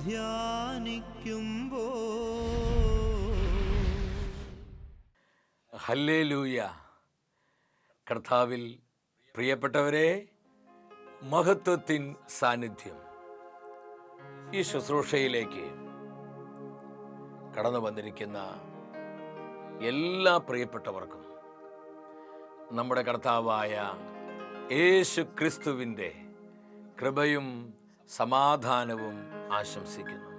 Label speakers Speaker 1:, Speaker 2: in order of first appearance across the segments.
Speaker 1: ധ്യാനിക്കുമ്പോ
Speaker 2: hallelujah. കർത്താവിൽ പ്രിയപ്പെട്ടവരെ, മഹത്വത്തിൻ സാന്നിധ്യം ഈ ശുശ്രൂഷയിലേക്ക് കടന്നു വന്നിരിക്കുന്ന എല്ലാ പ്രിയപ്പെട്ടവർക്കും നമ്മുടെ കർത്താവായ യേശു ക്രിസ്തുവിൻ്റെ കൃപയും സമാധാനവും ആശംസിക്കുന്നു.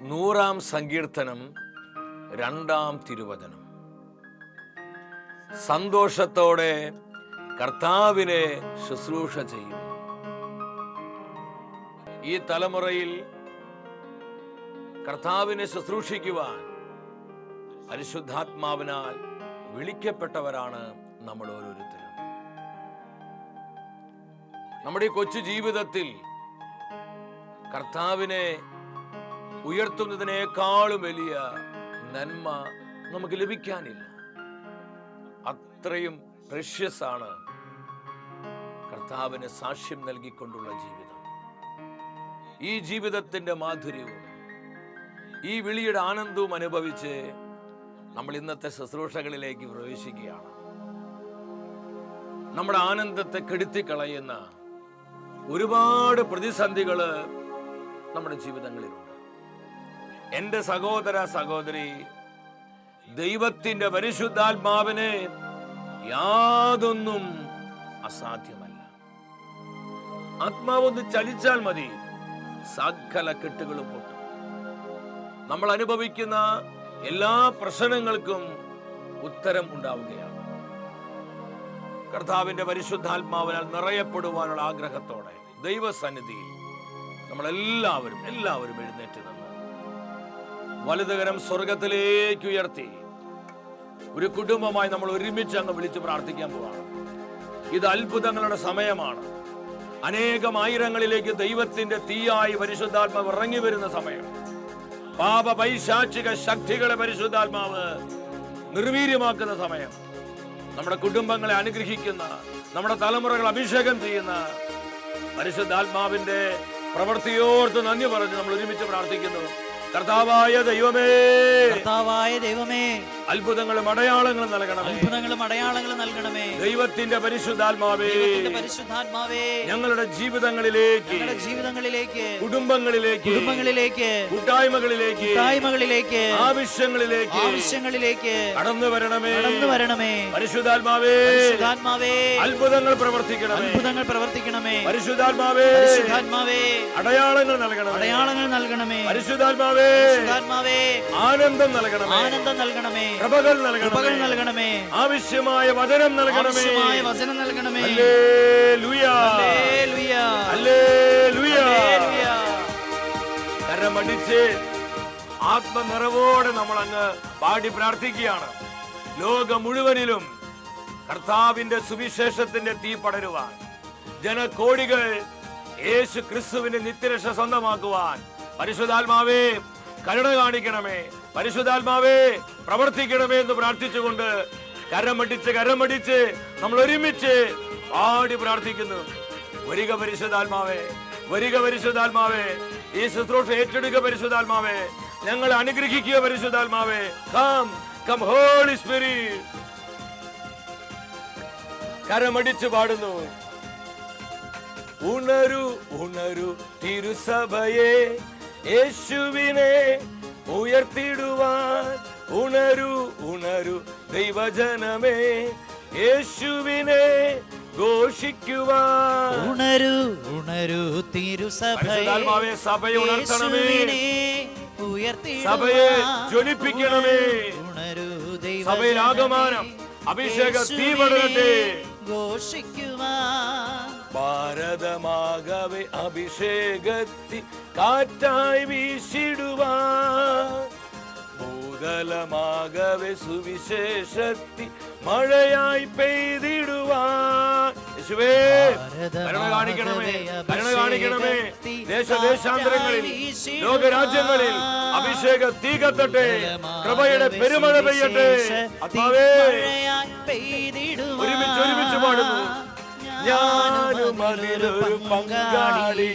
Speaker 2: 100-ാം സങ്കീർത്തനം 2-ാം തിരുവചനം. സന്തോഷത്തോടെ കർത്താവിനെ ശുശ്രൂഷ ചെയ്യും. ഈ തലമുറയിൽ കർത്താവിനെ ശുശ്രൂഷിക്കുവാൻ പരിശുദ്ധാത്മാവിനാൽ വിളിക്കപ്പെട്ടവരാണ് നമ്മൾ ഓരോരുത്തരും. നമ്മുടെ ഈ കൊച്ചു ജീവിതത്തിൽ കർത്താവിനെ ഉയർത്തുന്നതിനേക്കാളും വലിയ നന്മ നമുക്ക് ലഭിക്കാനില്ല. അത്രയും പ്രഷ്യസ് ആണ് കർത്താവിന് സാക്ഷ്യം നൽകിക്കൊണ്ടുള്ള ജീവിതം. ഈ ജീവിതത്തിന്റെ മാധുര്യവും ഈ വിളിയുടെ ആനന്ദവും അനുഭവിച്ച് നമ്മൾ ഇന്നത്തെ ശുശ്രൂഷകളിലേക്ക് പ്രവേശിക്കുകയാണ്. നമ്മുടെ ആനന്ദത്തെ കെടുത്തിക്കളയുന്ന ഒരുപാട് പ്രതിസന്ധികൾ നമ്മുടെ ജീവിതങ്ങളിലുണ്ട്. എൻ്റെ സഹോദര സഹോദരി, ദൈവത്തിന്റെ പരിശുദ്ധാത്മാവിനെ യാതൊന്നും അസാധ്യമല്ല. ആത്മാവൊന്ന് ചലിച്ചാൽ മതി, സകല കെട്ടുകളും പൊട്ടും. നമ്മൾ അനുഭവിക്കുന്ന എല്ലാ പ്രശ്നങ്ങൾക്കും ഉത്തരം ഉണ്ടാവുകയാണ്. കർത്താവിന്റെ പരിശുദ്ധാത്മാവിനാൽ നിറയപ്പെടുവാനുള്ള ആഗ്രഹത്തോടെ ദൈവസന്നിധിയിൽ നമ്മളെല്ലാവരും എഴുന്നേറ്റ് നിന്ന് വലതുകരം സ്വർഗത്തിലേക്ക് ഉയർത്തി ഒരു കുടുംബമായി നമ്മൾ ഒരുമിച്ച് അങ്ങ് വിളിച്ച് പ്രാർത്ഥിക്കാൻ പോവാണ്. ഇത് അത്ഭുതങ്ങളുടെ സമയമാണ്. അനേകം ആയിരങ്ങളിലേക്ക് ദൈവത്തിന്റെ തീയായി പരിശുദ്ധാത്മാവ് ഇറങ്ങി വരുന്ന സമയം. പാപ പൈശാചിക ശക്തികളെ പരിശുദ്ധാത്മാവ് നിർവീര്യമാക്കുന്ന സമയം. നമ്മുടെ കുടുംബങ്ങളെ അനുഗ്രഹിക്കുന്ന, നമ്മുടെ തലമുറകൾ അഭിഷേകം ചെയ്യുന്ന പരിശുദ്ധാത്മാവിന്റെ പ്രവൃത്തിയോർത്ത് നന്ദി പറഞ്ഞ് നമ്മൾ ഒരുമിച്ച് പ്രാർത്ഥിക്കുന്നു. കർത്താവായ ദൈവമേ, അത്ഭുതങ്ങളും അടയാളങ്ങളും നൽകണമേ. ദൈവത്തിന്റെ പരിശുദ്ധാത്മാവേ, ഞങ്ങളുടെ ജീവിതങ്ങളിലേക്ക്, കുടുംബങ്ങളിലേക്ക്, കൂട്ടായ്മകളിലേക്ക്, ആവശ്യങ്ങളിലേക്ക് കടന്നു വരണമേ. പരിശുദ്ധാത്മാവേ, അത്ഭുതങ്ങൾ പ്രവർത്തിക്കണമേ. പരിശുദ്ധാത്മാവേ, അടയാളങ്ങൾ നൽകണമേ. പരിശുദ്ധാത്മാവേ, ആനന്ദം നൽകണമേ. കൃപകൾ നൽകണമേ. ആവശ്യമായ വചനം നൽകണമേ. ഹല്ലേലൂയ. കരമടിച്ച് ആത്മനിറവോടെ നമ്മൾ അങ്ങ് പാടി പ്രാർത്ഥിക്കുകയാണ്. ലോകം മുഴുവനിലും കർത്താവിന്റെ സുവിശേഷത്തിന്റെ തീ പടരുവാൻ, ജനകോടികൾ യേശു ക്രിസ്തുവിന്റെ നിത്യരക്ഷ സ്വന്തമാക്കുവാൻ പരിശുദ്ധാത്മാവേ കരുണ കാണിക്കണമേ. പരിശുദ്ധാത്മാവേ പ്രവർത്തിക്കണമേ എന്ന് പ്രാർത്ഥിച്ചുകൊണ്ട് കരമടിച്ച് നമ്മൾ ഒരുമിച്ച് പാടി പ്രാർത്ഥിക്കുന്നു. വരിക പരിശുദ്ധാത്മാവേ, ഈ ശുശ്രൂഷ ഏറ്റെടുക്കുക പരിശുദ്ധാത്മാവേ, ഞങ്ങളെ അനുഗ്രഹിക്കുക പരിശുദ്ധാത്മാവേ. Come holy spirit. കരമടിച്ച് പാടുന്നു. ഉണരു തിരുസഭയെ, യേശുവിനെ ഉയർത്തിടുവാൻ. ഉണരു ദൈവജനമേ, യേശുവിനെ ഘോഷിക്കുവാൻ.
Speaker 1: ഉണരു തിരുസഭയെ,
Speaker 2: സഭയെ ഉണർത്തണമേ. സഭയെ ജ്വലിപ്പിക്കണമേ. സഭയിൽ ആഗമനം, അഭിഷേക തീ പടരട്ടെ. ഭാരതമാകവെ അഭിഷേകത്തി കാറ്റായി വീശിടുവാൻ. ഭൂതലമാകവെ സുവിശേഷത്തി മഴയായി പെയ്തിടുവാൻ. യേശുവേ കരുണ കാണിക്കണമേ. ദേശാന്തരങ്ങളിൽ, ലോകരാജ്യങ്ങളിൽ അഭിഷേക തീ കത്തട്ടെ. കൃപയുടെ പെരുമഴ പെയ്യട്ടെ. ഒരുമിച്ച് പാടുന്നു. ഞാനും അതിലൊരു പങ്കാളി,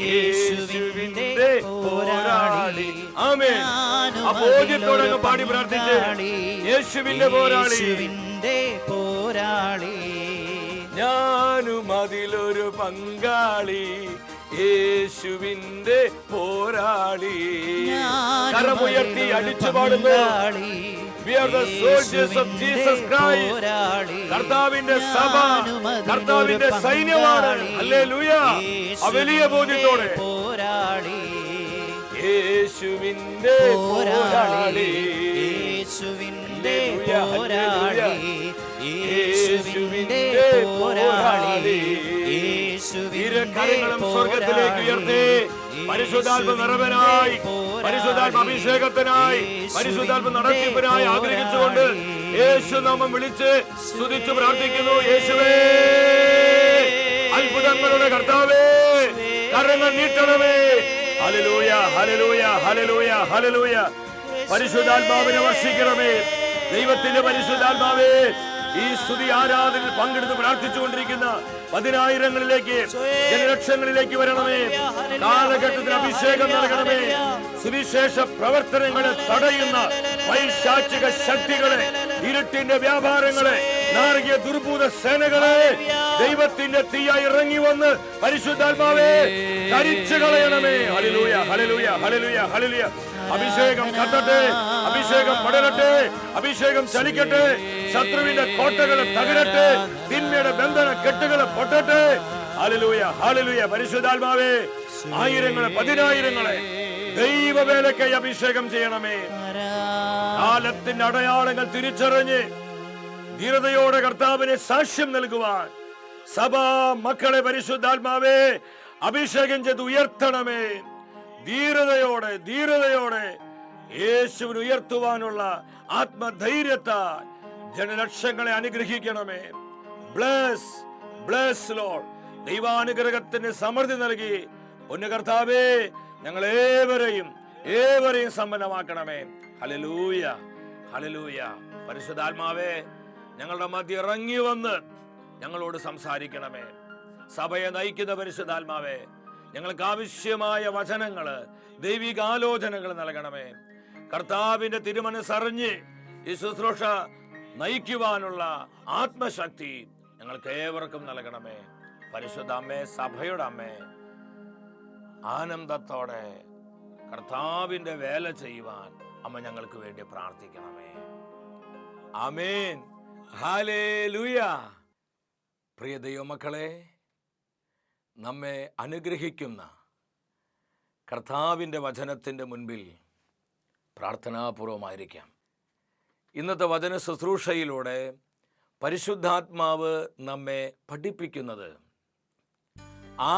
Speaker 2: യേശുവിന്റെ പോരാളി. ആമേൻ. ആ ബോധ്യത്തോടെ അങ്ങ് പാടി പ്രാർത്ഥിച്ച്, യേശുവിന്റെ പോരാളി,
Speaker 1: യേശുവിന്റെ പോരാളി,
Speaker 2: ഞാനും അതിലൊരു പങ്കാളി, യേശുവിന്റെ പോരാളി. കരമുയർത്തി അടിച്ചു പാടുന്നു. We are the soldiers of Jesus Christ. കർത്താവിന്റെ സഭ, കർത്താവിന്റെ സൈന്യമാണ്. ഹല്ലേലൂയ. ആ വലിയ ബോധ്യത്തോടെ യേശുവിന്റെ പോരാളി,
Speaker 1: യേശുവിന്റെ പോരാളി, യേശുവിന്റെ പോരാളി,
Speaker 2: കരങ്ങളും സ്വർഗത്തിലേക്ക് ഉയർത്തി പരിശുദ്ധാത്മ നിറവനായി, പരിശുദ്ധാത്മ അഭിഷേകത്തിനായി, പരിശുദ്ധാത്മ നടത്തിപ്പിനായി ആഗ്രഹിച്ചുകൊണ്ട് യേശു നാമം വിളിച്ച് സ്തുതിച്ചു പ്രാർത്ഥിക്കുന്നു. യേശുവേ, അത്ഭുതങ്ങളുടെ കർത്താവേ, കരങ്ങൾ നീട്ടണമേ. Hallelujah, hallelujah, hallelujah, hallelujah. പരിശുദ്ധാത്മാവിനെ വർഷിക്കണമേ. ദൈവത്തിന്റെ പരിശുദ്ധാത്മാവേ, ഈ സ്തുതി ആരാധനയിൽ പങ്കെടുത്ത് പ്രാർത്ഥിച്ചുകൊണ്ടിരിക്കുന്ന പതിനായിരങ്ങളിലേക്ക്, ജനലക്ഷങ്ങളിലേക്ക് വരണമേ. കാലഘട്ടത്തിന് അഭിഷേകം നൽകണമേ. സുവിശേഷ പ്രവർത്തനങ്ങളെ തടയുന്ന പൈശാചിക ശക്തികളെ, ഇരുട്ടിന്റെ വ്യാപാരങ്ങളെ, നാരകീയ ദുർഭൂത സേനകളെ ദൈവത്തിന്റെ തീയായി ഇറങ്ങി വന്ന് പരിശുദ്ധാത്മാവേ കരിച്ചു കളയണമേ. Hallelujah, hallelujah, hallelujah, hallelujah. അഭിഷേകം കത്തട്ടെ, അഭിഷേകം പടരട്ടെ, അഭിഷേകം ചലിക്കട്ടെ. ശത്രുവിന്റെ കോട്ടകളെ തകരട്ടെ, തിന്മയുടെ ബന്ധന കെട്ടുകളെ പൊട്ടട്ടെ. Hallelujah, hallelujah. പരിശുദ്ധാത്മാവേ, ആയിരങ്ങളെ, പതിനായിരങ്ങളെ ദൈവവേലയ്ക്കായി അഭിഷേകം ചെയ്യണമേ. കാലത്തിന്റെ അടയാളങ്ങൾ തിരിച്ചറിഞ്ഞ് ധീരതയോടെ കർത്താവിനെ സാക്ഷ്യം നൽകുവാൻ സഭാ മക്കളെ പരിശുദ്ധാത്മാവേ അഭിഷേകം ചെയ്ത് ഉയർത്തണമേ. ധീരതയോടെ, ധീരതയോടെ യേശുവിനെ ഉയർത്തുവാനുള്ള ആത്മധൈര്യത്താൽ ജനലക്ഷങ്ങളെ അനുഗ്രഹിക്കണമേ. Bless, bless Lord. ദൈവാനുഗ്രഹത്തിന് സമൃദ്ധി നൽകി പൊന്നു കർത്താവേ ഞങ്ങൾ ഏവരെയും സമ്പന്നമാക്കണമേ. Hallelujah, hallelujah. പരിശുദ്ധാത്മാവേ, ഞങ്ങളുടെ മധ്യ ഇറങ്ങി വന്ന് ഞങ്ങളോട് സംസാരിക്കണമേ. സഭയെ നയിക്കുന്ന പരിശുദ്ധാത്മാവേ, ഞങ്ങൾക്ക് ആവശ്യമായ വചനങ്ങള്, ദൈവികാലോചനകൾ നൽകണമേ. കർത്താവിന്റെ തിരുമനസ്സറിഞ്ഞ് ഈ ശുശ്രൂഷ നയിക്കുവാനുള്ള ആത്മശക്തി ഞങ്ങൾക്ക് ഏവർക്കും നൽകണമേ. പരിശുദ്ധ അമ്മേ, സഭയുടെ അമ്മേ, ആനന്ദത്തോടെ കർത്താവിന്റെ വേല ചെയ്യുവാൻ അമ്മ ഞങ്ങൾക്ക് വേണ്ടി പ്രാർത്ഥിക്കണമേ. ആമേൻ, ഹല്ലേലൂയ. പ്രിയ ദൈവമക്കളെ, നമ്മെ അനുഗ്രഹിക്കുന്ന കർത്താവിൻ്റെ വചനത്തിൻ്റെ മുൻപിൽ പ്രാർത്ഥനാപൂർവമായിരിക്കാം. ഇന്നത്തെ വചന ശുശ്രൂഷയിലൂടെ പരിശുദ്ധാത്മാവ് നമ്മെ പഠിപ്പിക്കുന്നത്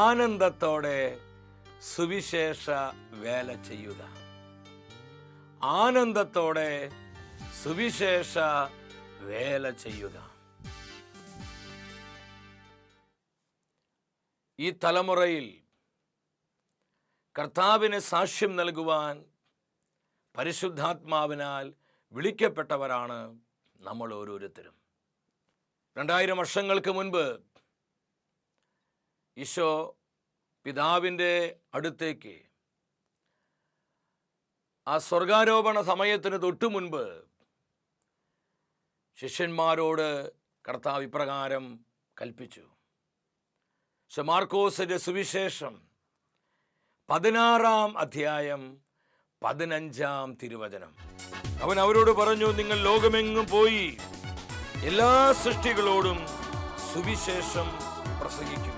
Speaker 2: ആനന്ദത്തോടെ സുവിശേഷ വേല ചെയ്യുക. ആനന്ദത്തോടെ സുവിശേഷ വേല ചെയ്യുക. ഈ തലമുറയിൽ കർത്താവിന് സാക്ഷ്യം നൽകുവാൻ പരിശുദ്ധാത്മാവിനാൽ വിളിക്കപ്പെട്ടവരാണ് നമ്മൾ ഓരോരുത്തരും. 2000 വർഷങ്ങൾക്ക് മുൻപ് ഈശോ പിതാവിൻ്റെ അടുത്തേക്ക് ആ സ്വർഗാരോപണ സമയത്തിന് തൊട്ടു മുൻപ് ശിഷ്യന്മാരോട് കർത്താവ് ഇപ്രകാരം കൽപ്പിച്ചു. മാർക്കോസിന്റെ സുവിശേഷം 16-ാം അധ്യായം 15-ാം തിരുവചനം. അവൻ അവരോട് പറഞ്ഞു, നിങ്ങൾ ലോകമെങ്ങും പോയി എല്ലാ സൃഷ്ടികളോടും സുവിശേഷം പ്രസംഗിക്കുക.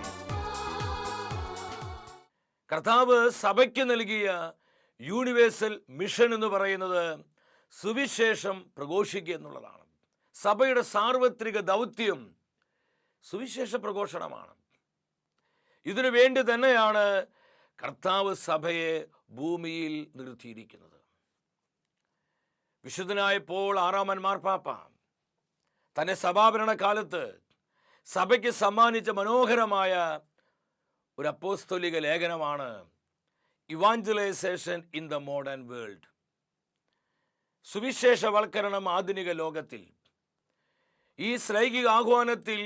Speaker 2: കർത്താവ് സഭയ്ക്ക് നൽകിയ യൂണിവേഴ്സൽ മിഷൻ എന്ന് പറയുന്നത് സുവിശേഷം പ്രഘോഷിക്കുക എന്നുള്ളതാണ്. സഭയുടെ സാർവത്രിക ദൗത്യം സുവിശേഷ പ്രഘോഷണമാണ്. ഇതിനു വേണ്ടി തന്നെയാണ് കർത്താവ് സഭയെ ഭൂമിയിൽ നിർത്തിയിരിക്കുന്നത്. വിശുദ്ധനായ പോൾ 6-ാമൻ മാർപ്പാപ്പ തന്റെ സഭാഭരണ കാലത്ത് സഭയ്ക്ക് സമ്മാനിച്ച മനോഹരമായ ഒരു അപ്പോസ്തോലിക ലേഖനമാണ് evangelisation in the modern world. സുവിശേഷവൽക്കരണം ആധുനിക ലോകത്തിൽ. ഈ ശ്രൈകിക ആഹ്വാനത്തിൽ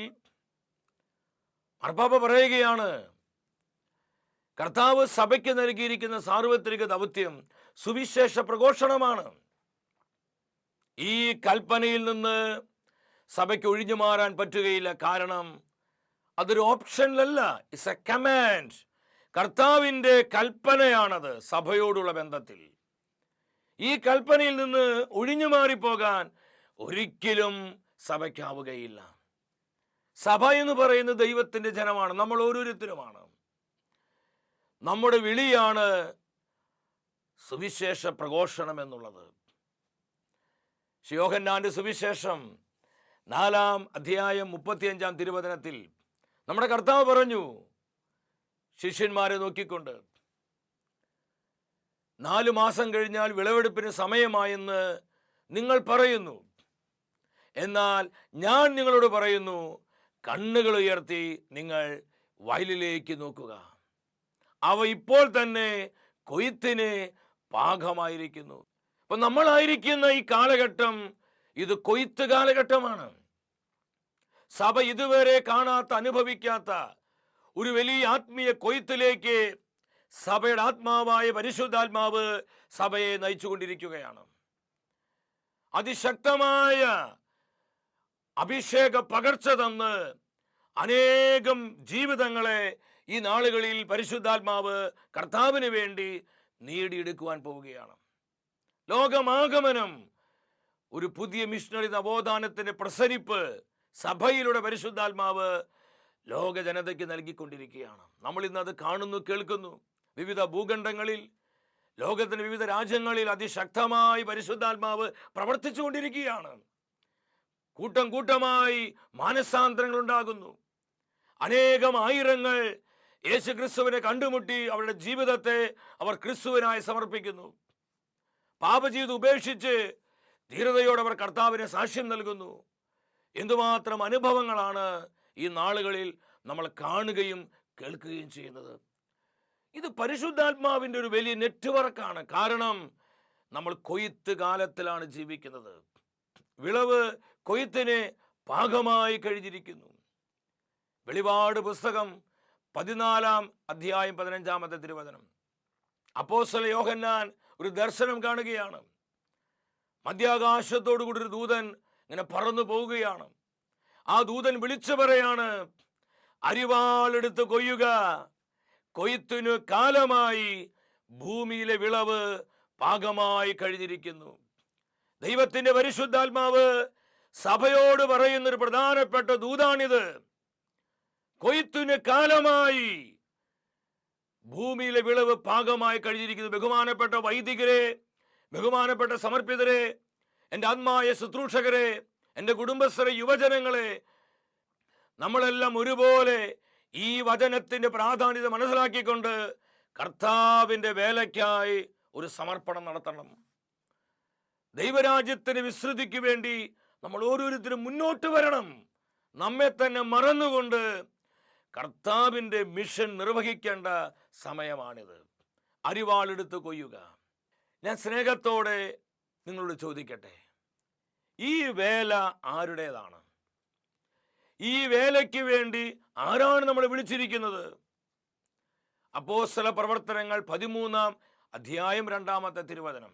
Speaker 2: മാർപ്പാപ്പ പറയുകയാണ്, കർത്താവ് സഭയ്ക്ക് നൽകിയിരിക്കുന്ന സാർവത്രിക ദൗത്യം സുവിശേഷ പ്രഘോഷണമാണ്. ഈ കൽപ്പനയിൽ നിന്ന് സഭയ്ക്ക് ഒഴിഞ്ഞു മാറാൻ പറ്റുകയില്ല. കാരണം അതൊരു ഓപ്ഷനിലല്ല, ഇറ്റ്സ് എ കമാൻഡ്. കർത്താവിൻ്റെ കൽപ്പനയാണത്. സഭയോടുള്ള ബന്ധത്തിൽ ഈ കൽപ്പനയിൽ നിന്ന് ഒഴിഞ്ഞു മാറിപ്പോകാൻ ഒരിക്കലും സഭയ്ക്കാവുകയില്ല. സഭ എന്ന് പറയുന്നത് ദൈവത്തിൻ്റെ ജനമാണ്, നമ്മൾ ഓരോരുത്തരുമാണ്. നമ്മുടെ വിളിയാണ് സുവിശേഷ പ്രഘോഷണം എന്നുള്ളത്. യോഹന്നാന്റെ സുവിശേഷം 4-ാം അധ്യായം 35-ാം തിരുവചനത്തിൽ നമ്മുടെ കർത്താവ് പറഞ്ഞു, ശിഷ്യന്മാരെ നോക്കിക്കൊണ്ട്, 4 മാസം കഴിഞ്ഞാൽ വിളവെടുപ്പിന് സമയമായെന്ന് നിങ്ങൾ പറയുന്നു. എന്നാൽ ഞാൻ നിങ്ങളോട് പറയുന്നു, കണ്ണുകൾ ഉയർത്തി നിങ്ങൾ വയലിലേക്ക് നോക്കുക. അവ ഇപ്പോൾ തന്നെ കൊയ്ത്തിന് പാകമായിരിക്കുന്നു. അപ്പൊ നമ്മളായിരിക്കുന്ന ഈ കാലഘട്ടം ഇത് കൊയ്ത്ത് കാലഘട്ടമാണ്. സഭ ഇതുവരെ കാണാത്ത, അനുഭവിക്കാത്ത ഒരു വലിയ ആത്മീയ കൊയ്ത്തിലേക്ക് സഭയുടെ ആത്മാവായ പരിശുദ്ധാത്മാവ് സഭയെ നയിച്ചുകൊണ്ടിരിക്കുകയാണ്. അതിശക്തമായ അഭിഷേക പകർച്ച തന്ന് അനേകം ജീവിതങ്ങളെ ഈ നാളുകളിൽ പരിശുദ്ധാത്മാവ് കർത്താവിന് വേണ്ടി നേടിയെടുക്കുവാൻ പോവുകയാണ്. ലോകമാഗമനം, ഒരു പുതിയ മിഷണറി നവോത്ഥാനത്തിന്റെ പ്രസരിപ്പ് സഭയിലൂടെ പരിശുദ്ധാത്മാവ് ലോക ജനതയ്ക്ക് നൽകിക്കൊണ്ടിരിക്കുകയാണ്. നമ്മൾ ഇന്ന് അത് കാണുന്നു, കേൾക്കുന്നു. വിവിധ ഭൂഖണ്ഡങ്ങളിൽ, ലോകത്തിന്റെ വിവിധ രാജ്യങ്ങളിൽ അതിശക്തമായി പരിശുദ്ധാത്മാവ് പ്രവർത്തിച്ചുകൊണ്ടിരിക്കുകയാണ്. കൂട്ടം കൂട്ടമായി മാനസാന്തരങ്ങൾ ഉണ്ടാകുന്നു. അനേകം ആയിരങ്ങൾ യേശു ക്രിസ്തുവിനെ കണ്ടുമുട്ടി അവരുടെ ജീവിതത്തെ അവർ ക്രിസ്തുവിനായി സമർപ്പിക്കുന്നു. പാപജീവിതം ഉപേക്ഷിച്ച് ധീരതയോടെ അവർ കർത്താവിനെ സാക്ഷ്യം നൽകുന്നു. എന്തുമാത്രം അനുഭവങ്ങളാണ് ഈ നാളുകളിൽ നമ്മൾ കാണുകയും കേൾക്കുകയും ചെയ്യുന്നത്. ഇത് പരിശുദ്ധാത്മാവിൻ്റെ ഒരു വലിയ നെറ്റ്വർക്കാണ്. കാരണം നമ്മൾ കൊയ്ത്ത് കാലത്തിലാണ് ജീവിക്കുന്നത്. വിളവ് കൊയ്ത്തിന് പാകമായി കഴിഞ്ഞിരിക്കുന്നു. വെളിപാട് പുസ്തകം 14-ാം അധ്യായം 15-ാമത്തെ തിരുവചനം. അപ്പോസ്തലൻ യോഹന്നാൻ ഒരു ദർശനം കാണുകയാണ്. മധ്യാകാശത്തോടു കൂടി ഒരു ദൂതൻ ഇങ്ങനെ പറന്നു പോവുകയാണ്. ആ ദൂതൻ വിളിച്ചു പറയാണ്, അരിവാളെടുത്ത് കൊയ്യുക, കൊയ്ത്തിനു കാലമായി, ഭൂമിയിലെ വിളവ് പാകമായി കഴിഞ്ഞിരിക്കുന്നു. ദൈവത്തിന്റെ പരിശുദ്ധാത്മാവ് സഭയോട് പറയുന്നൊരു പ്രധാനപ്പെട്ട ദൂതാണിത്. കൊയ്ത്തിനു കാലമായി, ഭൂമിയിലെ വിളവ് പാകമായി കഴിഞ്ഞിരിക്കുന്നു. ബഹുമാനപ്പെട്ട വൈദികരെ, ബഹുമാനപ്പെട്ട സമർപ്പിതരെ, എൻ്റെ ആത്മായ ശുശ്രൂഷകരെ, എൻ്റെ കുടുംബസ്ഥരെ, യുവജനങ്ങളെ, നമ്മളെല്ലാം ഒരുപോലെ ഈ വചനത്തിൻ്റെ പ്രാധാന്യത മനസ്സിലാക്കിക്കൊണ്ട് കർത്താവിൻ്റെ വേലയ്ക്കായി ഒരു സമർപ്പണം നടത്തണം. ദൈവരാജ്യത്തിന് വിസ്തൃതിക്ക് വേണ്ടി നമ്മൾ ഓരോരുത്തരും മുന്നോട്ട് വരണം. നമ്മെ തന്നെ മറന്നുകൊണ്ട് കർത്താവിൻ്റെ മിഷൻ നിർവഹിക്കേണ്ട സമയമാണിത്. അരിവാളെടുത്ത് കൊയ്യുക. ഞാൻ സ്നേഹത്തോടെ നിങ്ങളോട് ചോദിക്കട്ടെ, ഈ വേല ആരുടേതാണ്? ഈ വേലയ്ക്ക് വേണ്ടി ആരാണ് നമ്മളെ വിളിച്ചിരിക്കുന്നത്? അപ്പോസ്തല പ്രവർത്തനങ്ങൾ 13-ാം അധ്യായം 2-ാമത്തെ തിരുവചനം.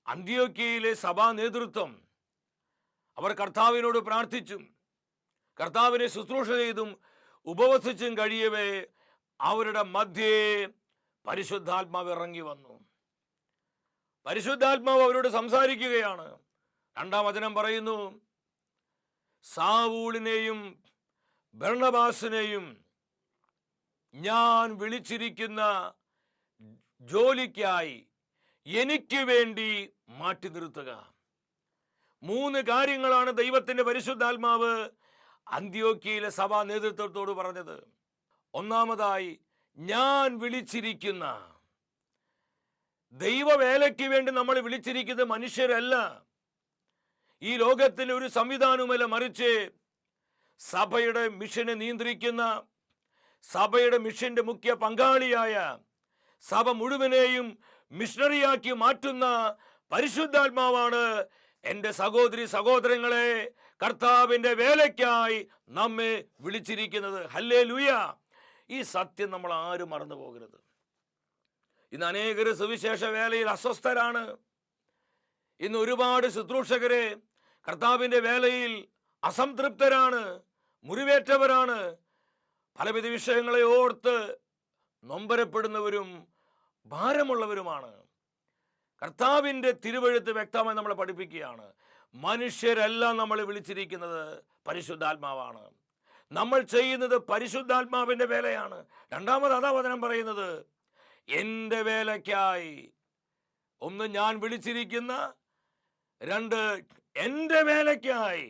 Speaker 2: അന്ത്യോക്യയിലെ സഭാ നേതൃത്വം അവർ കർത്താവിനോട് പ്രാർത്ഥിച്ചും കർത്താവിനെ ശുശ്രൂഷ ചെയ്തും ഉപവസിച്ചും കഴിയവേ അവരുടെ മധ്യേ പരിശുദ്ധാത്മാവ് ഇറങ്ങി വന്നു. പരിശുദ്ധാത്മാവ് അവരോട് സംസാരിക്കുകയാണ്. 2-ാം വചനം പറയുന്നു, സാവൂളിനെയും ബർണ്ണബാസിനെയും ഞാൻ വിളിച്ചിരിക്കുന്ന ജോലിക്കായി എനിക്ക് വേണ്ടി മാറ്റി നിർത്തുക. 3 കാര്യങ്ങളാണ് ദൈവത്തിന്റെ പരിശുദ്ധാത്മാവ് അന്ത്യോക്യയിലെ സഭാ നേതൃത്വത്തോട് പറഞ്ഞത്. ഒന്നാമതായി, ഞാൻ വിളിച്ചിരിക്കുന്ന. ദൈവവേലയ്ക്ക് വേണ്ടി നമ്മൾ വിളിച്ചിരിക്കുന്നത് മനുഷ്യരല്ല, ഈ ലോകത്തിൽ ഒരു സംവിധാനവുമല്ല, മറിച്ച് സഭയുടെ മിഷനെ നിയന്ത്രിക്കുന്ന, സഭയുടെ മിഷന്റെ മുഖ്യ പങ്കാളിയായ, സഭ മുഴുവനെയും മിഷണറിയാക്കി മാറ്റുന്ന പരിശുദ്ധാത്മാവാണ് എൻ്റെ സഹോദരി സഹോദരങ്ങളെ കർത്താവിൻ്റെ വേലയ്ക്കായി നമ്മെ വിളിച്ചിരിക്കുന്നത്. ഹല്ലേലൂയ! ഈ സത്യം നമ്മൾ ആരും മറന്നു പോകരുത്. ഇന്ന് അനേകർ സുവിശേഷ വേലയിൽ അസ്വസ്ഥരാണ്. ഇന്ന് ഒരുപാട് ശുശ്രൂഷകരെ കർത്താവിൻ്റെ വേലയിൽ അസംതൃപ്തരാണ്, മുറിവേറ്റവരാണ്. പലവിധ വിഷയങ്ങളെ ഓർത്ത് നൊമ്പരപ്പെടുന്നവരും ഭാരമുള്ളവരുമാണ്. കർത്താവിൻ്റെ തിരുവെഴുത്ത് വ്യക്തമായി നമ്മളെ പഠിപ്പിക്കുകയാണ്, മനുഷ്യരെല്ലാം നമ്മളെ വിളിച്ചിരിക്കുന്നത് പരിശുദ്ധാത്മാവാണ്. നമ്മൾ ചെയ്യുന്നത് പരിശുദ്ധാത്മാവിൻ്റെ വേലയാണ്. രണ്ടാമത് അതാ വചനം പറയുന്നത്, എൻ്റെ വേലയ്ക്കായി, ഒന്ന് ഞാൻ വിളിച്ചിരിക്കുന്ന, രണ്ട് എൻ്റെ വേലയ്ക്കായി.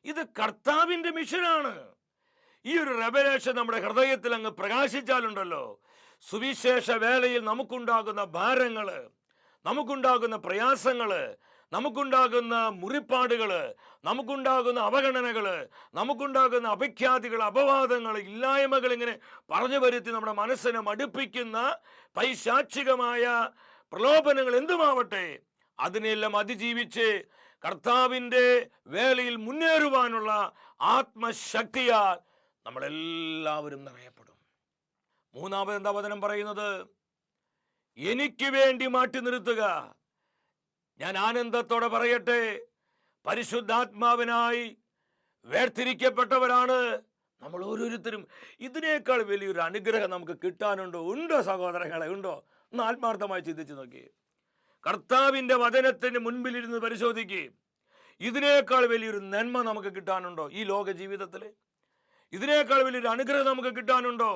Speaker 2: ഇത് കർത്താവിൻ്റെ മിഷനാണ്. ഈ ഒരു റെവലേഷൻ നമ്മുടെ ഹൃദയത്തിൽ അങ്ങ് പ്രകാശിച്ചാലുണ്ടല്ലോ, സുവിശേഷ വേലയിൽ നമുക്കുണ്ടാകുന്ന ഭാരങ്ങള്, നമുക്കുണ്ടാകുന്ന പ്രയാസങ്ങള്, നമുക്കുണ്ടാകുന്ന മുറിപ്പാടുകള്, നമുക്കുണ്ടാകുന്ന അവഗണനകള്, നമുക്കുണ്ടാകുന്ന അപഖ്യാതികൾ, അപവാദങ്ങൾ, ഇല്ലായ്മകൾ ഇങ്ങനെ പറഞ്ഞു വരുത്തി നമ്മുടെ മനസ്സിനെ മടുപ്പിക്കുന്ന പൈശാചികമായ പ്രലോഭനങ്ങൾ എന്തുമാവട്ടെ, അതിനെല്ലാം അതിജീവിച്ച് കർത്താവിൻ്റെ വേലയിൽ മുന്നേറുവാനുള്ള ആത്മശക്തിയാൽ നമ്മളെല്ലാവരും നിറയപ്പെടും. മൂന്നാമത് എന്താ വചനം പറയുന്നത്? എനിക്ക് വേണ്ടി മാറ്റി നിർത്തുക. ഞാൻ ആനന്ദത്തോടെ പറയട്ടെ, പരിശുദ്ധാത്മാവിനായി വേർതിരിക്കപ്പെട്ടവരാണ് നമ്മൾ ഓരോരുത്തരും. ഇതിനേക്കാൾ വലിയൊരു അനുഗ്രഹം നമുക്ക് കിട്ടാനുണ്ടോ? ഉണ്ടോ സഹോദരങ്ങളെ? ഉണ്ടോ? ഒന്ന് ആത്മാർത്ഥമായി ചിന്തിച്ചു നോക്കി. കർത്താവിൻ്റെ വചനത്തിന് മുൻപിലിരുന്ന് പരിശോധിക്കുക. ഇതിനേക്കാൾ വലിയൊരു നന്മ നമുക്ക് കിട്ടാനുണ്ടോ ഈ ലോക ജീവിതത്തിൽ? ഇതിനേക്കാൾ വലിയൊരു അനുഗ്രഹം നമുക്ക് കിട്ടാനുണ്ടോ?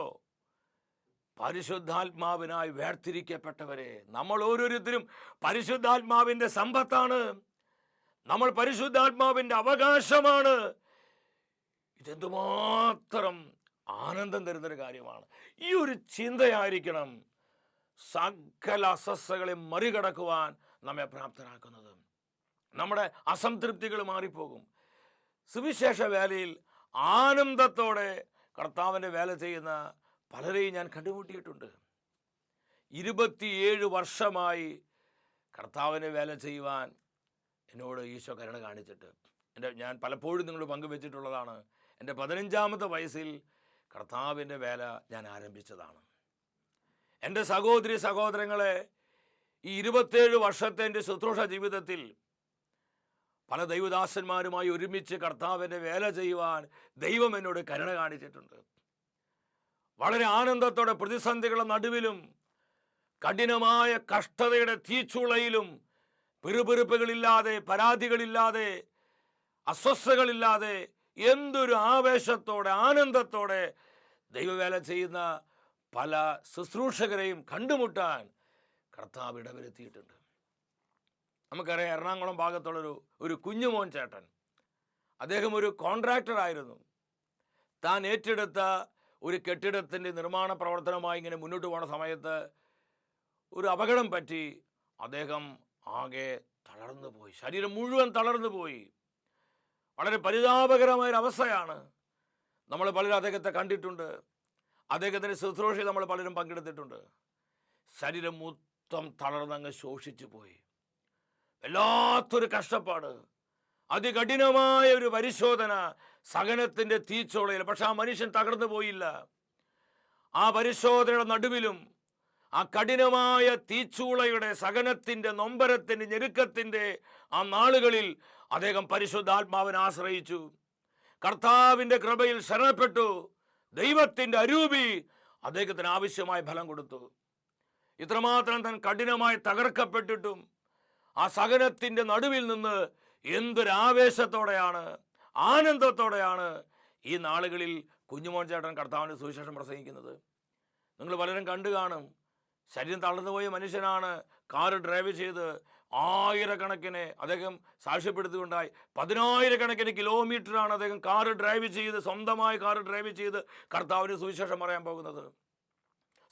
Speaker 2: പരിശുദ്ധാത്മാവിനായി വേർതിരിക്കപ്പെട്ടവരെ നമ്മൾ ഓരോരുത്തരും പരിശുദ്ധാത്മാവിൻ്റെ സമ്പത്താണ്. നമ്മൾ പരിശുദ്ധാത്മാവിൻ്റെ അവകാശമാണ്. ഇതെന്തുമാത്രം ആനന്ദം തരുന്നൊരു കാര്യമാണ്. ഈ ഒരു ചിന്തയായിരിക്കണം സകല അസ്വസ്ഥകളെ മറികടക്കുവാൻ നമ്മെ പ്രാപ്തരാക്കുന്നത്. നമ്മുടെ അസംതൃപ്തികൾ മാറിപ്പോകും. സുവിശേഷ വേലയിൽ ആനന്ദത്തോടെ കർത്താവിൻ്റെ വേല ചെയ്യുന്ന പലരെയും ഞാൻ കണ്ടുമുട്ടിയിട്ടുണ്ട്. 27 വർഷമായി കർത്താവിനെ വേല ചെയ്യുവാൻ എന്നോട് ഈശോ കരുണ കാണിച്ചിട്ട് ഞാൻ പലപ്പോഴും നിങ്ങൾ പങ്കുവെച്ചിട്ടുള്ളതാണ്. എൻ്റെ 15ാമത്തെ വയസ്സിൽ കർത്താവിൻ്റെ വേല ഞാൻ ആരംഭിച്ചതാണ്. എൻ്റെ സഹോദരി സഹോദരങ്ങളെ, ഈ 27 വർഷത്തെ എൻ്റെ ശുശ്രൂഷ ജീവിതത്തിൽ പല ദൈവദാസന്മാരുമായി ഒരുമിച്ച് കർത്താവിൻ്റെ വേല ചെയ്യുവാൻ ദൈവം എന്നോട് കരുണ കാണിച്ചിട്ടുണ്ട്. വളരെ ആനന്ദത്തോടെ പ്രതിസന്ധികളുടെ നടുവിലും കഠിനമായ കഷ്ടതയുടെ തീച്ചൂളയിലും പിറുപിറുപ്പുകളില്ലാതെ, പരാതികളില്ലാതെ, അസ്വസ്ഥകളില്ലാതെ എന്തൊരു ആവേശത്തോടെ ആനന്ദത്തോടെ ദൈവവേല ചെയ്യുന്ന പല ശുശ്രൂഷകരെയും കണ്ടുമുട്ടാൻ കർത്താവ് ഇടവരുത്തിയിട്ടുണ്ട്. നമുക്കറിയാം, എറണാകുളം ഭാഗത്തുള്ളൊരു കുഞ്ഞുമോൻ ചേട്ടൻ, അദ്ദേഹം ഒരു കോൺട്രാക്ടറായിരുന്നു. താൻ ഏറ്റെടുത്ത ഒരു കെട്ടിടത്തിൻ്റെ നിർമ്മാണ പ്രവർത്തനമായി ഇങ്ങനെ മുന്നോട്ട് പോകുന്ന സമയത്ത് ഒരു അപകടം പറ്റി. അദ്ദേഹം ആകെ തളർന്നു പോയി, ശരീരം മുഴുവൻ തളർന്നു പോയി. വളരെ പരിതാപകരമായൊരവസ്ഥയാണ്. നമ്മൾ പലരും അദ്ദേഹത്തെ കണ്ടിട്ടുണ്ട്. അദ്ദേഹത്തിൻ്റെ ശുശ്രൂഷയിൽ നമ്മൾ പലരും പങ്കെടുത്തിട്ടുണ്ട്. ശരീരം മൊത്തം തളർന്നങ്ങ് ശോഷിച്ചു പോയി. വല്ലാത്തൊരു കഷ്ടപ്പാട്, അതികഠിനമായ ഒരു പരിശോധന സഹനത്തിൻ്റെ തീച്ചോളയിൽ. പക്ഷെ ആ മനുഷ്യൻ തകർന്നു പോയില്ല. ആ പരിശോധനയുടെ നടുവിലും ആ കഠിനമായ തീച്ചൂളയുടെ സഹനത്തിൻ്റെ നൊമ്പരത്തിൻ്റെ ഞെരുക്കത്തിൻ്റെ ആ നാളുകളിൽ അദ്ദേഹം പരിശുദ്ധാത്മാവിനെ ആശ്രയിച്ചു. കർത്താവിൻ്റെ കൃപയിൽ ശരണപ്പെട്ടു. ദൈവത്തിൻ്റെ അരൂപി അദ്ദേഹത്തിന് ആവശ്യമായ ഫലം കൊടുത്തു. ഇത്രമാത്രം താൻ കഠിനമായി തകർക്കപ്പെട്ടിട്ടും ആ സഹനത്തിൻ്റെ നടുവിൽ നിന്ന് എന്തൊരാവേശത്തോടെയാണ്, ആനന്ദത്തോടെയാണ് ഈ നാളുകളിൽ കുഞ്ഞുമോൻ ചേട്ടൻ കർത്താവിൻ്റെ സുവിശേഷം പ്രസംഗിക്കുന്നത്. നിങ്ങൾ പലരും കണ്ടു കാണും. ശരീരം തളർന്നുപോയ മനുഷ്യനാണ്. കാറ് ഡ്രൈവ് ചെയ്ത് ആയിരക്കണക്കിന്, അദ്ദേഹം സാക്ഷ്യപ്പെടുത്തുകയുണ്ടായി, 10,000 കിലോമീറ്ററാണ് അദ്ദേഹം കാറ് ഡ്രൈവ് ചെയ്ത്, സ്വന്തമായി കാറ് ഡ്രൈവ് ചെയ്ത് കർത്താവിൻ്റെ സുവിശേഷം പറയാൻ പോകുന്നത്.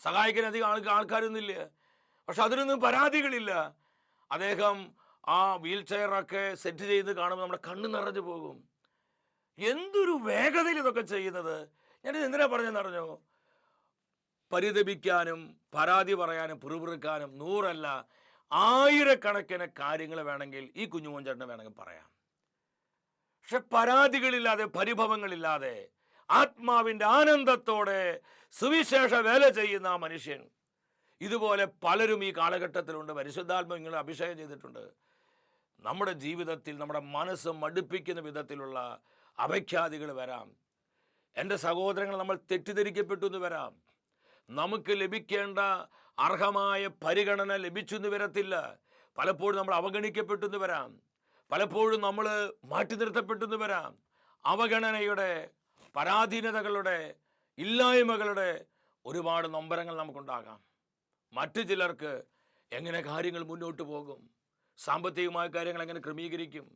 Speaker 2: സഹായിക്കാൻ അധികം ആൾക്കാരൊന്നുമില്ല. പക്ഷെ അതിനൊന്നും പരാതികളില്ല. അദ്ദേഹം ആ വീൽ ചെയറൊക്കെ സെറ്റ് ചെയ്ത് കാണുമ്പോൾ നമ്മുടെ കണ്ണ് നിറഞ്ഞു പോകും. എന്തൊരു വേഗതയിൽ ഇതൊക്കെ ചെയ്യുന്നത്! ഞാനിത് എന്തിനാ പറഞ്ഞെന്നറിഞ്ഞോ? പരിതപിക്കാനും പരാതി പറയാനും പിറുപിറുക്കാനും 100 അല്ല 1000 കാര്യങ്ങൾ വേണമെങ്കിൽ ഈ കുഞ്ഞുമോൻ ചേട്ടന് വേണമെങ്കിൽ പറയാം. പക്ഷെ പരാതികളില്ലാതെ, പരിഭവങ്ങളില്ലാതെ, ആത്മാവിൻ്റെ ആനന്ദത്തോടെ സുവിശേഷ വേല ചെയ്യുന്ന ആ മനുഷ്യൻ. ഇതുപോലെ പലരും ഈ കാലഘട്ടത്തിലുണ്ട്. പരിശുദ്ധാത്മാവ് ഇങ്ങനെ അഭിഷേകം ചെയ്തിട്ടുണ്ട്. നമ്മുടെ ജീവിതത്തിൽ നമ്മുടെ മനസ്സ് മടുപ്പിക്കുന്ന വിധത്തിലുള്ള അപഖ്യാതികൾ വരാം. എൻ്റെ സഹോദരങ്ങൾ, നമ്മൾ തെറ്റിദ്ധരിക്കപ്പെട്ടു എന്ന് വരാം. നമുക്ക് ലഭിക്കേണ്ട അർഹമായ പരിഗണന ലഭിച്ചു എന്ന് വരത്തില്ല. പലപ്പോഴും നമ്മൾ അവഗണിക്കപ്പെട്ടു എന്ന് വരാം. പലപ്പോഴും നമ്മൾ മാറ്റി നിർത്തപ്പെട്ടു എന്ന് വരാം. അവഗണനയുടെ, പരാധീനതകളുടെ, ഇല്ലായ്മകളുടെ ഒരുപാട് നൊമ്പരങ്ങൾ നമുക്കുണ്ടാകാം. മറ്റു ചിലർക്ക് എങ്ങനെ കാര്യങ്ങൾ മുന്നോട്ട് പോകും, സാമ്പത്തികമായ കാര്യങ്ങൾ എങ്ങനെ ക്രമീകരിക്കും,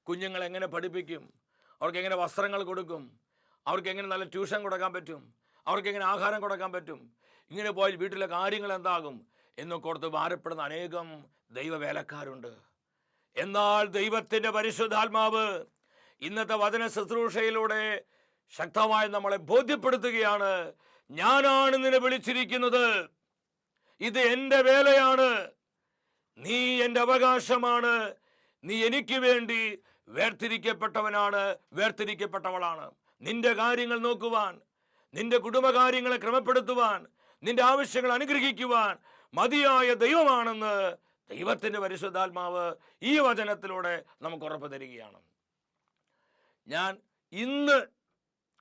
Speaker 2: കുഞ്ഞുങ്ങളെ എങ്ങനെ പഠിപ്പിക്കും, അവർക്ക് എങ്ങനെ വസ്ത്രങ്ങൾ കൊടുക്കും, അവർക്ക് എങ്ങനെ നല്ല ട്യൂഷൻ കൊടുക്കാൻ പറ്റും, അവർക്ക് എങ്ങനെ ആഹാരം കൊടുക്കാൻ പറ്റും, ഇങ്ങനെ പോയാൽ വീട്ടിലെ കാര്യങ്ങൾ എന്താകും എന്നൊക്കെ ഓർത്ത് ഭാരപ്പെടുന്ന അനേകം ദൈവവേലക്കാരുണ്ട്. എന്നാൽ ദൈവത്തിൻ്റെ പരിശുദ്ധാത്മാവ് ഇന്നത്തെ വചന ശുശ്രൂഷയിലൂടെ ശക്തമായി നമ്മളെ ബോധ്യപ്പെടുത്തുകയാണ്. ഞാനാണ് നിന്നെ വിളിച്ചിരിക്കുന്നത്, ഇത് എൻ്റെ വേലയാണ്, നീ എൻ്റെ അവകാശമാണ്, നീ എനിക്ക് വേണ്ടി വേർതിരിക്കപ്പെട്ടവനാണ്, വേർതിരിക്കപ്പെട്ടവളാണ്. നിന്റെ കാര്യങ്ങൾ നോക്കുവാൻ, നിന്റെ കുടുംബകാര്യങ്ങളെ ക്രമപ്പെടുത്തുവാൻ, നിന്റെ ആവശ്യങ്ങൾ അനുഗ്രഹിക്കുവാൻ മതിയായ ദൈവമാണെന്ന് ദൈവത്തിൻ്റെ പരിശുദ്ധാത്മാവ് ഈ വചനത്തിലൂടെ നമുക്ക് ഉറപ്പ് തരികയാണ്. ഞാൻ ഇന്ന്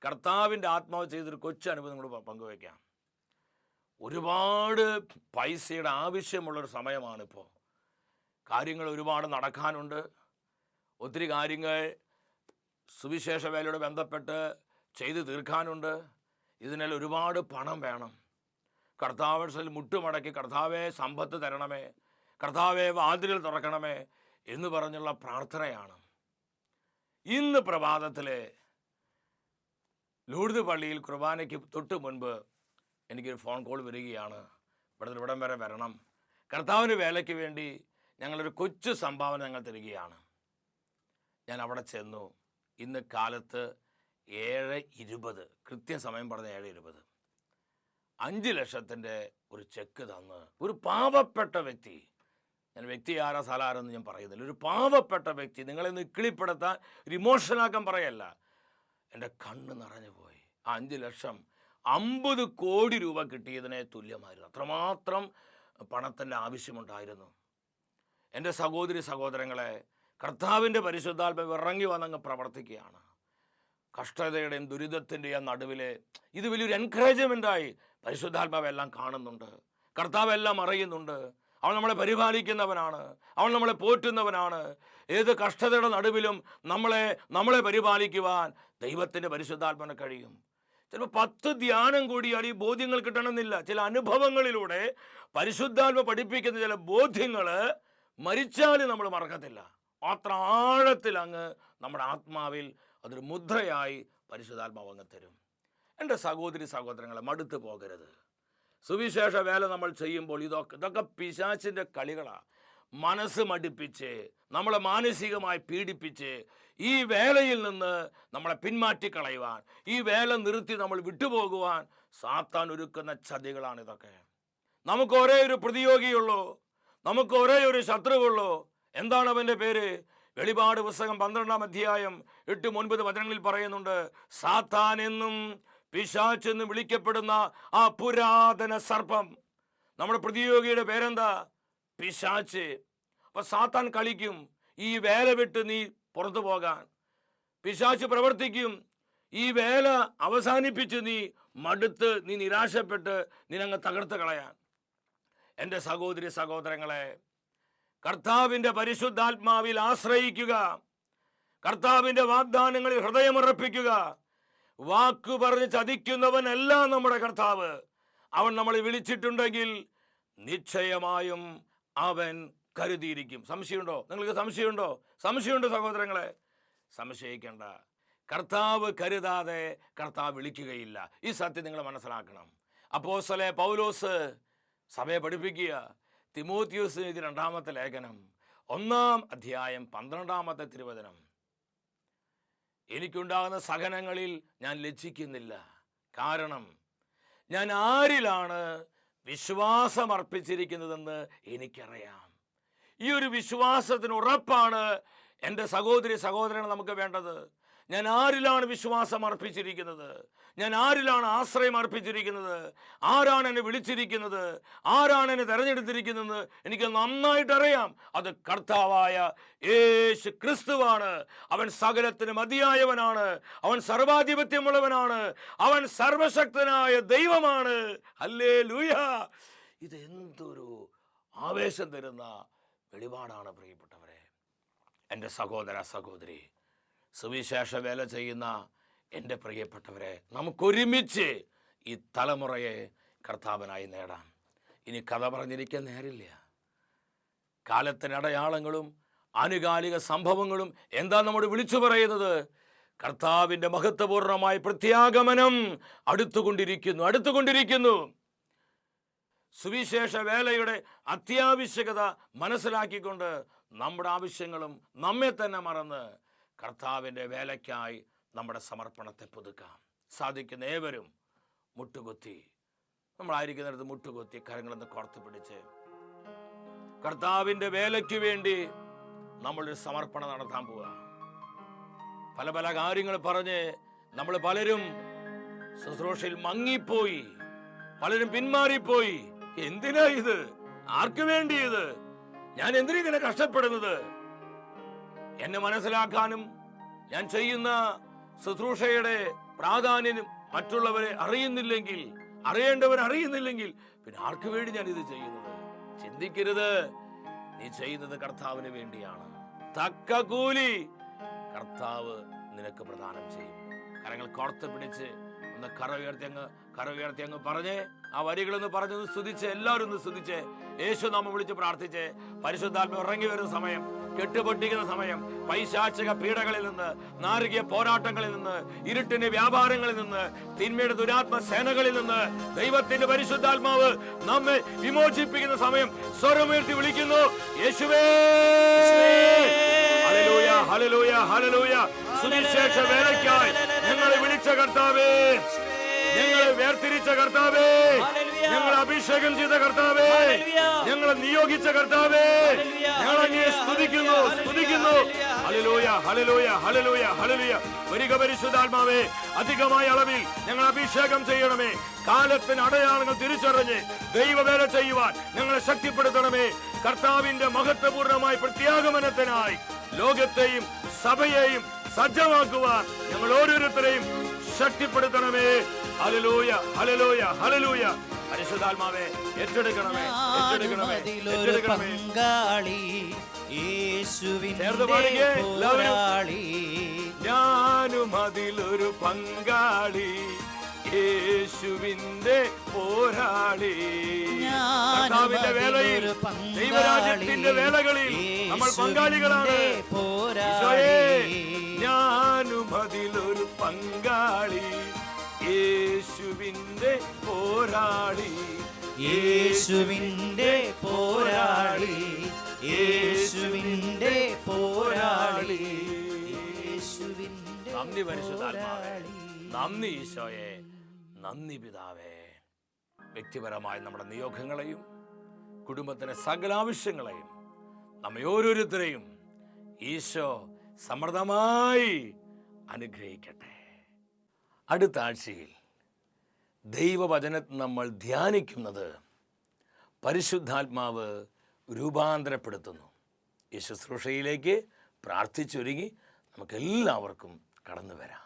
Speaker 2: കർത്താവിൻ്റെ ആത്മാവ് ചെയ്തൊരു കൊച്ചു അനുഭവം നിങ്ങളോട് പങ്കുവയ്ക്കാം. ഒരുപാട് പൈസയുടെ ആവശ്യമുള്ളൊരു സമയമാണിപ്പോൾ. കാര്യങ്ങൾ ഒരുപാട് നടക്കാനുണ്ട്. ഒത്തിരി കാര്യങ്ങൾ സുവിശേഷ വേലയോട് ബന്ധപ്പെട്ട് ചെയ്തു തീർക്കാനുണ്ട്. ഇതിനെല്ലാം ഒരുപാട് പണം വേണം. കർത്താവിൽ മുട്ടുമടക്കി കർത്താവെ സമ്പത്ത് തരണമേ, കർത്താവെ വാതിലുകൾ തുറക്കണമേ എന്ന് പറഞ്ഞുള്ള പ്രാർത്ഥനയാണ്. ഇന്ന് പ്രഭാതത്തിലെ ലൂർദ് പള്ളിയിൽ കുർബാനയ്ക്ക് തൊട്ട് മുൻപ് എനിക്കൊരു ഫോൺ കോൾ വരികയാണ്. ഇവിടം വരെ വരണം, കർത്താവിൻ്റെ വേലയ്ക്ക് വേണ്ടി ഞങ്ങളൊരു കൊച്ചു സംഭാവന ഞങ്ങൾ തരികയാണ്. ഞാൻ അവിടെ ചെന്നു. ഇന്ന് കാലത്ത് 7:20, കൃത്യസമയം പറഞ്ഞ 7:20, 5 ലക്ഷത്തിൻ്റെ ഒരു ചെക്ക് തന്ന് ഒരു പാവപ്പെട്ട വ്യക്തി, ഞാൻ വ്യക്തി ആരാ സ്ഥലമാരെന്ന് ഞാൻ പറയുന്നില്ല, ഒരു പാവപ്പെട്ട വ്യക്തി, നിങ്ങളെ നിക്കിളിപ്പെടുത്താൻ ഒരു ഇമോഷനാക്കാൻ പറയല്ല, എൻ്റെ കണ്ണ് നിറഞ്ഞു പോയി. ആ 5 ലക്ഷം 50 കോടി രൂപ കിട്ടിയതിനെ തുല്യമായിരുന്നു. അത്രമാത്രം പണത്തിൻ്റെ ആവശ്യമുണ്ടായിരുന്നു. എൻ്റെ സഹോദരി സഹോദരങ്ങളെ, കർത്താവിൻ്റെ പരിശുദ്ധാത്മാവ് ഇറങ്ങി വന്നങ്ങ് പ്രവർത്തിക്കുകയാണ്. കഷ്ടതയുടെയും ദുരിതത്തിൻ്റെയും നടുവിലെ ഇത് വലിയൊരു എൻകറേജ്മെൻ്റായി പരിശുദ്ധാത്മാവ് എല്ലാം കാണുന്നുണ്ട്. കർത്താവ് എല്ലാം അറിയുന്നുണ്ട്. അവൻ നമ്മളെ പരിപാലിക്കുന്നവനാണ്, അവൻ നമ്മളെ പോറ്റുന്നവനാണ്. ഏത് കഷ്ടതയുടെ നടുവിലും നമ്മളെ പരിപാലിക്കുവാൻ ദൈവത്തിൻ്റെ പരിശുദ്ധാത്മാവിന് കഴിയും. ചിലപ്പോൾ 10 ധ്യാനം കൂടിയാൽ ഈ ബോധ്യങ്ങൾ കിട്ടണമെന്നില്ല. ചില അനുഭവങ്ങളിലൂടെ പരിശുദ്ധാത്മ പഠിപ്പിക്കുന്ന ചില ബോധ്യങ്ങൾ മരിച്ചാൽ നമ്മൾ മറക്കത്തില്ല. അത്ര ആഴത്തിൽ അങ്ങ് നമ്മുടെ ആത്മാവിൽ അതൊരു മുദ്രയായി പരിശുദ്ധാത്മാവ് അങ്ങ് തരും. എൻ്റെ സഹോദരി സഹോദരങ്ങളെ, മടുത്തു പോകരുത്. സുവിശേഷ വേല നമ്മൾ ചെയ്യുമ്പോൾ ഇതൊക്കെ പിശാചിൻ്റെ കളികളാണ്. മനസ്സ് മടുപ്പിച്ച്, നമ്മളെ മാനസികമായി പീഡിപ്പിച്ച്, ഈ വേലയിൽ നിന്ന് നമ്മളെ പിന്മാറ്റിക്കളയുവാൻ, ഈ വേല നിർത്തി നമ്മൾ വിട്ടുപോകുവാൻ സാത്താൻ ഒരുക്കുന്ന ചതികളാണ് ഇതൊക്കെ. നമുക്ക് ഒരേ ഒരു പ്രതിയോഗിയുള്ളൂ, നമുക്ക് ഒരേ ഒരു ശത്രുവുള്ളൂ. എന്താണ് അവൻ്റെ പേര്? വെളിപാട് പുസ്തകം 12-ാം അധ്യായം 8-9 വചനങ്ങളിൽ പറയുന്നുണ്ട്, സാത്താൻ എന്നും പിശാചെന്ന് വിളിക്കപ്പെടുന്ന ആ പുരാതന സർപ്പം. നമ്മുടെ പ്രതിയോഗിയുടെ പേരെന്താ? പിശാച്. അപ്പൊ സാത്താൻ കളിക്കും ഈ വേല വിട്ട് നീ പുറത്തു പോകാൻ. പിശാച് പ്രവർത്തിക്കും ഈ വേല അവസാനിപ്പിച്ച് നീ മടുത്ത്, നീ നിരാശപ്പെട്ട് നിനങ്ങ് തകർത്ത് കളയാൻ. എൻ്റെ സഹോദരി സഹോദരങ്ങളെ, കർത്താവിൻ്റെ പരിശുദ്ധാത്മാവിൽ ആശ്രയിക്കുക, കർത്താവിൻ്റെ വാഗ്ദാനങ്ങളിൽ ഹൃദയമർപ്പിക്കുക. വാക്കു പറഞ്ഞ് ചതിക്കുന്നവനല്ല നമ്മുടെ കർത്താവ്. അവൻ നമ്മളെ വിളിച്ചിട്ടുണ്ടെങ്കിൽ നിശ്ചയമായും അവൻ കരുതിയിരിക്കും. സംശയമുണ്ടോ? നിങ്ങൾക്ക് സംശയമുണ്ടോ? സംശയമുണ്ട് സഹോദരങ്ങളെ, സംശയിക്കേണ്ട. കർത്താവ് കരുതാതെ കർത്താവ് വിളിക്കുകയില്ല. ഈ സത്യം നിങ്ങൾ മനസ്സിലാക്കണം. അപ്പോസ്തലൻ പൗലോസ് സഭയെ പഠിപ്പിക്കുക. തിമോത്തിയോസിന് എഴുതിയ 2-ാമത്തെ ലേഖനം 1-ാം അധ്യായം 12-ാമത്തെ തിരുവചനം, എനിക്കുണ്ടാകുന്ന സഹനങ്ങളിൽ ഞാൻ ലജ്ജിക്കുന്നില്ല, കാരണം ഞാൻ ആരിലാണ് വിശ്വാസം അർപ്പിച്ചിരിക്കുന്നതെന്ന് എനിക്കറിയാം. ഈ ഒരു വിശ്വാസത്തിന് ഉറപ്പാണ് എൻ്റെ സഹോദരി സഹോദരങ്ങൾ നമുക്ക് വേണ്ടത്. ഞാൻ ആരിലാണ് വിശ്വാസം അർപ്പിച്ചിരിക്കുന്നത്? ഞാൻ ആരിലാണ് ആശ്രയം അർപ്പിച്ചിരിക്കുന്നത്? ആരാണ് എന്നെ വിളിച്ചിരിക്കുന്നത്? ആരാണ് എന്നെ തെരഞ്ഞെടുത്തിരിക്കുന്നത്? എനിക്ക് നന്നായിട്ട് അറിയാം. അത് കർത്താവായ യേശു ക്രിസ്തുവാണ്. അവൻ സകലത്തിന് മതിയായവനാണ്. അവൻ സർവാധിപത്യമുള്ളവനാണ്. അവൻ സർവശക്തനായ ദൈവമാണ്. ഹല്ലേലൂയ! ഇത് എന്തൊരു ആവേശം തരുന്ന വെളിപാടാണ് പ്രിയപ്പെട്ടവരെ. എൻ്റെ സഹോദര സഹോദരി, സുവിശേഷ വേല ചെയ്യുന്ന എൻ്റെ പ്രിയപ്പെട്ടവരെ, നമുക്കൊരുമിച്ച് ഈ തലമുറയെ കർത്താവിനായി നേടാം. ഇനി കഥ പറഞ്ഞിരിക്കാൻ നേരില്ല. കാലത്തിന് അടയാളങ്ങളും ആനുകാലിക സംഭവങ്ങളും എന്താ നമ്മോട് വിളിച്ചു പറയുന്നത്? കർത്താവിൻ്റെ മഹത്വപൂർണമായ പ്രത്യാഗമനം അടുത്തുകൊണ്ടിരിക്കുന്നു. സുവിശേഷ വേലയുടെ അത്യാവശ്യകത മനസ്സിലാക്കിക്കൊണ്ട് നമ്മുടെ ആവശ്യങ്ങളും നമ്മെ തന്നെ മറന്ന് കർത്താവിൻ്റെ വേലയ്ക്കായി നമ്മുടെ സമർപ്പണത്തെ പുതുക്കാം. സാധിക്കുന്ന ഏവരും മുട്ടുകുത്തി, നമ്മളായിരിക്കുന്നിടത്ത് മുട്ടുകുത്തി കരങ്ങളൊന്ന് കോർത്ത് പിടിച്ച് കർത്താവിൻ്റെ വേലയ്ക്ക് വേണ്ടി നമ്മളൊരു സമർപ്പണം നടത്താൻ പോവുക. പല പല കാര്യങ്ങൾ പറഞ്ഞ് നമ്മൾ പലരും ശുശ്രൂഷയിൽ മങ്ങിപ്പോയി, പലരും പിന്മാറിപ്പോയി. എന്തിനാ ഇത്? ആർക്ക് വേണ്ടി ഇത്? ഞാൻ എന്തിനിങ്ങനെ കഷ്ടപ്പെടുന്നത്? എന്നെ മനസ്സിലാക്കാനും ഞാൻ ചെയ്യുന്ന ശുശ്രൂഷയുടെ പ്രാധാന്യം മറ്റുള്ളവരെ അറിയേണ്ടവരറിയുന്നില്ലെങ്കിൽ പിന്നെ ആർക്ക് വേണ്ടി ഞാൻ ഇത് ചെയ്യുന്നത്? ചിന്തിക്കരുത്. നീ ചെയ്യുന്നത് കർത്താവിന് വേണ്ടിയാണ്. തക്ക കൂലി കർത്താവ് നിനക്ക് പ്രദാനം ചെയ്യും. കരങ്ങൾ കോർത്ത് പിടിച്ച് ഒന്ന് കര ഉയർത്തി അങ്ങ് പറഞ്ഞേ. ആ വരികളൊന്ന് പറഞ്ഞൊന്ന് സ്തുതിച്ച്, എല്ലാവരും ഒന്ന് സ്തുതിച്ച് യേശു നാമം വിളിച്ച് പ്രാർത്ഥിച്ച് പരിശുദ്ധാത്മ ഇറങ്ങി വരുന്ന സമയം, കെട്ടുപൊട്ടിക്കുന്ന സമയം, പൈശാചിക പീഡകളിൽ നിന്ന്, നാരകീയ പോരാട്ടങ്ങളിൽ നിന്ന്, ഇരുട്ടിന്റെ വ്യാപാരങ്ങളിൽ നിന്ന്, തിന്മയുടെ ദുരാത്മ സേനകളിൽ നിന്ന് ദൈവത്തിന്റെ പരിശുദ്ധാത്മാവ് നമ്മെ വിമോചിപ്പിക്കുന്ന സമയം സ്വരമുയർത്തി വിളിക്കുന്നു, യേശുവേ! Hallelujah, hallelujah, hallelujah! സുവിശേഷ വേലയ്ക്കായി ഞങ്ങളെ വിളിച്ച കർത്താവേ, ഞങ്ങളെ വേർതിരിച്ച കർത്താവേ, ഞങ്ങളെ അഭിഷേകം ചെയ്ത കർത്താവേ, ഞങ്ങളെ നിയോഗിച്ച കർത്താവേ, ഞങ്ങളെ സ്തുതിക്കുന്നു. Hallelujah, hallelujah, hallelujah, hallelujah! വരിക പരിശുദ്ധാത്മാവേ, അധികമായ അളവിൽ ഞങ്ങൾ അഭിഷേകം ചെയ്യണമേ. കാലത്തിന് അടയാളങ്ങൾ തിരിച്ചറിഞ്ഞ് ദൈവവേല ചെയ്യുവാൻ ഞങ്ങളെ ശക്തിപ്പെടുത്തണമേ. കർത്താവിന്റെ മഹത്വപൂർണമായ പ്രത്യാഗമനത്തിനായി ലോകത്തെയും സഭയെയും സജ്ജമാക്കുവാൻ ഞങ്ങൾ ഓരോരുത്തരെയും ശക്തിപ്പെടുത്തണമേ. Hallelujah, hallelujah, hallelujah! പരിശുദ്ധാത്മാവേ, ഏറ്റെടുക്കണമേ.
Speaker 1: പങ്കാളി യേശുവിന്റെ പോരാളി,
Speaker 2: ഞാനും അതിലൊരു പങ്കാളി, യേശുവിന്റെ പോരാളി. കർത്താവിന്റെ വേലയിൽ, ദൈവരാജ്യത്തിന്റെ വേലകളിൽ നമ്മൾ പങ്കാളികളാണ്. ഞാനും അതിലൊരു പങ്കാളി, യേശുവിന്റെ പോരാളി,
Speaker 1: യേശുവിന്റെ പോരാളി, യേശുവിന്റെ പോരാളി, യേശുവിന്റെ
Speaker 2: നന്ദി പരിശുദ്ധാത്മാവേ, നന്ദി ഈശോയെ, നന്ദി പിതാവേ. വ്യക്തിപരമായ നമ്മുടെ നിയോഗങ്ങളെയും കുടുംബത്തിലെ സകല ആവശ്യങ്ങളെയും നമ്മെ ഓരോരുത്തരെയും ഈശോ സമൃദ്ധമായി അനുഗ്രഹിക്കട്ടെ. അടുത്ത ആഴ്ചയിൽ ദൈവവചനത്തിൽ നമ്മൾ ധ്യാനിക്കുന്നത് പരിശുദ്ധാത്മാവ് രൂപാന്തരപ്പെടുത്തുന്നു. ഈ ശുശ്രൂഷയിലേക്ക് പ്രാർത്ഥിച്ചൊരുങ്ങി നമുക്കെല്ലാവർക്കും കടന്നു വരാം.